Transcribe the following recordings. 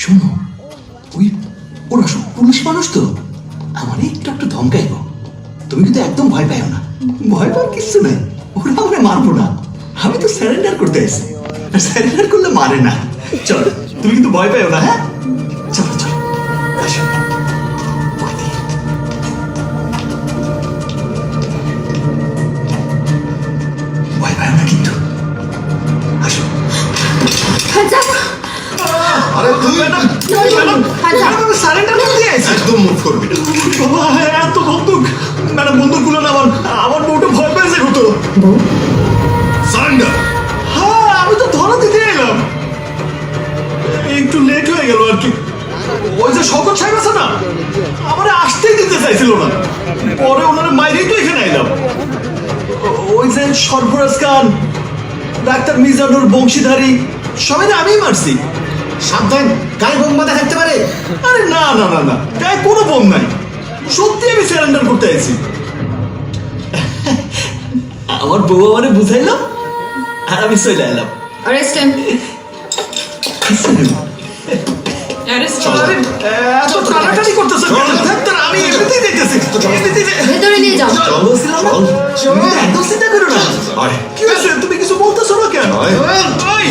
শোনো, ওরা সব পুলিশ মানুষ তো, আমার একটু একটু ধমকাইব। তুমি কিন্তু একদম ভয় পাইও না, ভয় পাওয়ার কিছু নাই। ওরা আমরা মারবো না, আমি তো স্যারেন্ডার করতে আসছি, আর স্যারেন্ডার করলে মারে না। চল, তুমি কিন্তু ভয় পাইও না। হ্যাঁ, চলো চলো, আসো। ভয় পাইও না কিন্তু, আসো। আরে তুই সারেন্ডার করতে আসছি। একদম মুভ করবি না। বাবা, এত বন্দুক! ম্যাডাম, বন্দুকগুলো না, আমার বউটা ভয় পেয়েছে কত। সারেন্ডার। হ্যাঁ, আমি তো ধরা দিতে এলাম, একটু লেট হয়ে গেল আর কি। ওই যে শওকত সাহেব আছে না, আমার আসতেই দিতে চাইছিল না, পরে ওনার মাইরেই তো এখানে এলাম। ওই যে সরফরাজ খান, ডাক্তার মিজানুর, বংশীধারী, সবাই আমিই মারছি। সাবধান, গায়ে বোম বাঁধা থাকতে পারে। আরে না না না না, গায়ে কোনো বোম নাই, সত্যি আমি সারেন্ডার করতে আইছি। আমার বউ আমারে বুঝাইলাম আর আমি চলে এলাম। Arrest him. Arrest him. এত টানাটানি করতেছে কেন? ডাক্তার, আমি এমনিতেই দেখতেছি, ভেতরে নিয়ে যাও। বলছিলাম না, তুমি তো একদম চিন্তা করো না। কি হয়েছে, তুমি কিছু বলতেছো না কেন? ওই,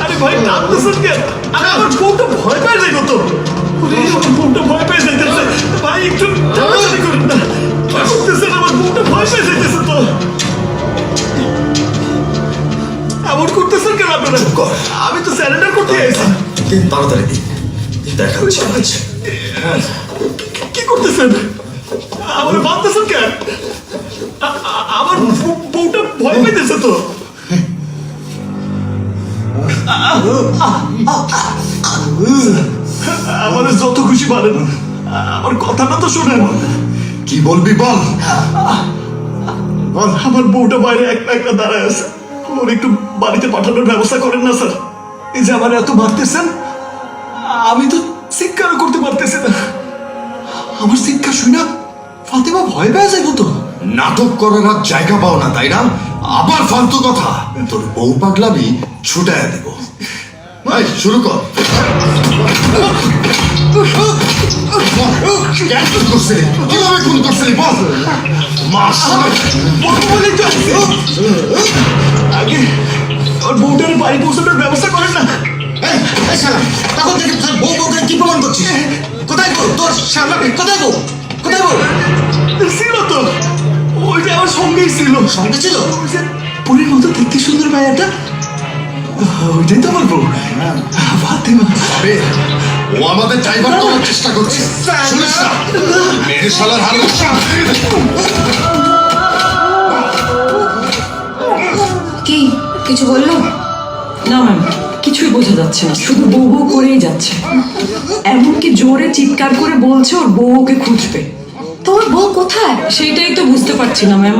আরে ভাই, টানতেছেন কেন? আরে আমার বউটা ভয় পেয়ে যায় কত। আমার বউটা ভয় পেয়ে যাইতেছে ভাই, একটু টানাটানি করুন না। কি করতেছেন? আমার বউটা ভয় পেয়ে যাইতেছে তো। এমন করতেছেন কেন আপনারা? আমি তো স্যারেন্ডার করতে আইছি। তাড়াতাড়ি দেখাচ্ছি। কি করতেছেন? আমার বাঁধতেছেন কেন? আমার বউটা ভয় পেতেছে তো। আমার যত খুশি পারেন, আমার কথাটা তো শোনেন। কি বলবি বল। আমার বউটা বাইরে একলা একলা দাঁড়ায় আছে, ওর একটু বাড়িতে পাঠানোর ব্যবস্থা করেন না স্যার। এই যে আমার এত মারতেছেন, আমি তো চিৎকারও করতে পারতেছি না। আমার চিৎকার শুনে ফাতেমা ভয় পেয়ে যাইব তো। নাটক করার আর জায়গা পাও না, তাই না? আবার ফালতু কথা। তোর বউ পাগলামি ছুটায় দেব। ভাই, শুরু কর। কেন খুন করছিলি? কিভাবে খুন করছিলি বল। মাস বলবো বলেই তো আসছি। আগে ওর বউটার বাড়ি পৌঁছানোর ব্যবস্থা করেন না। তখন থেকে তোর বউ বউকে কি প্রমাণ করছিস? কোথায় বউ? তোর সামনে কোথায় বউ? কোথায় বউ? ছিল তো, ওই যে আমার সঙ্গেই ছিল। সঙ্গে ছিল? ওই যে পুরীর মতো দেখতে সুন্দর মায়াটা, ওইটাই তো আমার বউ ফাতেমা। আবে, ও আমাদের ড্রাইভার করার চেষ্টা করছে। শুনিস না? মেরে শালার হাল। কি কিছু বললো? না ম্যাম, কিছুই বোঝা যাচ্ছে না, শুধু বউ বউ করেই যাচ্ছে। এমনকি জোরে চিৎকার করে বলছে ওর বউ ওকে খুঁজবে। তোর বউ কোথায়? সেইটাই তো বুঝতে পারছি না ম্যাম।